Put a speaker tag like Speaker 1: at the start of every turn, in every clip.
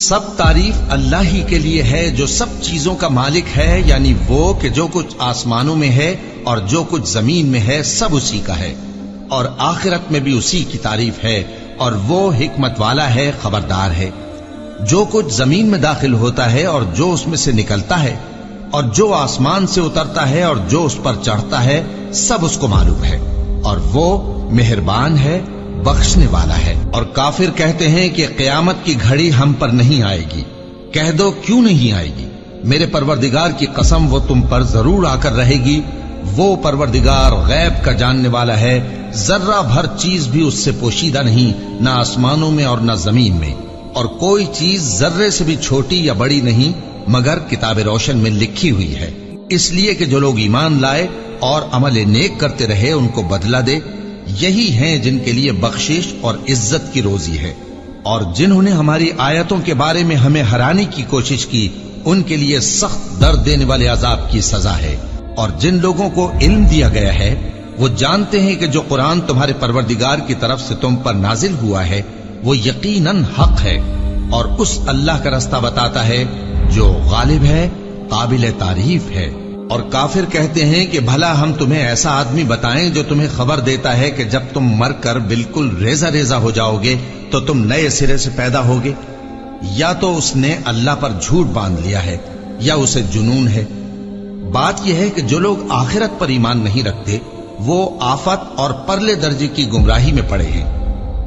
Speaker 1: سب تعریف اللہ ہی کے لیے ہے جو سب چیزوں کا مالک ہے، یعنی وہ کہ جو کچھ آسمانوں میں ہے اور جو کچھ زمین میں ہے سب اسی کا ہے، اور آخرت میں بھی اسی کی تعریف ہے، اور وہ حکمت والا ہے، خبردار ہے۔ جو کچھ زمین میں داخل ہوتا ہے اور جو اس میں سے نکلتا ہے، اور جو آسمان سے اترتا ہے اور جو اس پر چڑھتا ہے، سب اس کو معلوم ہے، اور وہ مہربان ہے، بخشنے والا ہے۔ اور کافر کہتے ہیں کہ قیامت کی گھڑی ہم پر نہیں آئے گی۔ کہہ دو کیوں نہیں آئے گی؟ میرے پروردگار کی قسم وہ تم پر ضرور آ کر رہے گی۔ وہ پروردگار غیب کا جاننے والا ہے، ذرہ بھر چیز بھی اس سے پوشیدہ نہیں، نہ آسمانوں میں اور نہ زمین میں، اور کوئی چیز ذرے سے بھی چھوٹی یا بڑی نہیں مگر کتاب روشن میں لکھی ہوئی ہے، اس لیے کہ جو لوگ ایمان لائے اور عمل نیک کرتے رہے ان کو بدلہ دے، یہی ہیں جن کے لیے بخشش اور عزت کی روزی ہے۔ اور جنہوں نے ہماری آیتوں کے بارے میں ہمیں ہرانے کی کوشش کی، ان کے لیے سخت درد دینے والے عذاب کی سزا ہے۔ اور جن لوگوں کو علم دیا گیا ہے وہ جانتے ہیں کہ جو قرآن تمہارے پروردگار کی طرف سے تم پر نازل ہوا ہے وہ یقیناً حق ہے، اور اس اللہ کا رستہ بتاتا ہے جو غالب ہے، قابل تعریف ہے۔ اور کافر کہتے ہیں کہ بھلا ہم تمہیں ایسا آدمی بتائیں جو تمہیں خبر دیتا ہے کہ جب تم مر کر بالکل ریزہ ریزہ ہو جاؤ گے تو تم نئے سرے سے پیدا ہوگے؟ یا تو اس نے اللہ پر جھوٹ باندھ لیا ہے یا اسے جنون ہے۔ بات یہ ہے کہ جو لوگ آخرت پر ایمان نہیں رکھتے وہ آفت اور پرلے درجے کی گمراہی میں پڑے ہیں۔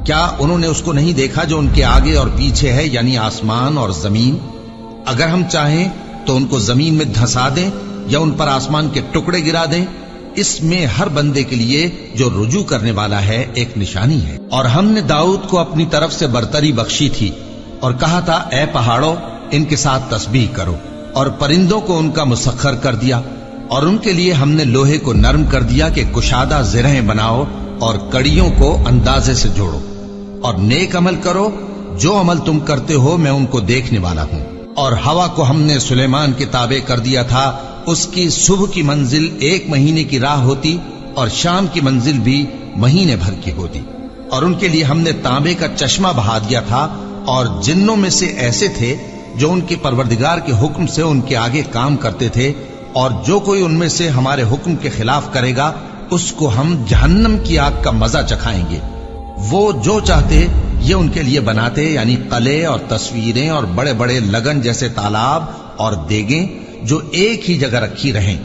Speaker 1: کیا انہوں نے اس کو نہیں دیکھا جو ان کے آگے اور پیچھے ہے، یعنی آسمان اور زمین؟ اگر ہم چاہیں تو ان کو زمین میں دھسا دیں یا ان پر آسمان کے ٹکڑے گرا دیں، اس میں ہر بندے کے لیے جو رجوع کرنے والا ہے ایک نشانی ہے۔ اور ہم نے داؤد کو اپنی طرف سے برتری بخشی تھی اور کہا تھا اے پہاڑوں ان کے ساتھ تسبیح کرو، اور پرندوں کو ان کا مسخر کر دیا، اور ان کے لیے ہم نے لوہے کو نرم کر دیا کہ کشادہ زرہیں بناؤ اور کڑیوں کو اندازے سے جوڑو، اور نیک عمل کرو، جو عمل تم کرتے ہو میں ان کو دیکھنے والا ہوں۔ اور ہوا کو ہم نے سلیمان کے تابع کر دیا تھا، اس کی صبح کی منزل 1 مہینے کی راہ ہوتی اور شام کی منزل بھی مہینے بھر کی ہوتی۔ اور ان کے لیے ہم نے تانبے کا چشمہ بہا دیا تھا، اور جنوں میں سے ایسے تھے جو ان کے پروردگار کے حکم سے ان کے آگے کام کرتے تھے، اور جو کوئی ان میں سے ہمارے حکم کے خلاف کرے گا اس کو ہم جہنم کی آگ کا مزہ چکھائیں گے۔ وہ جو چاہتے یہ ان کے لیے بناتے، یعنی قلعے اور تصویریں اور بڑے بڑے لگن جیسے تالاب اور دیگیں جو ایک ہی جگہ رکھی رہیں،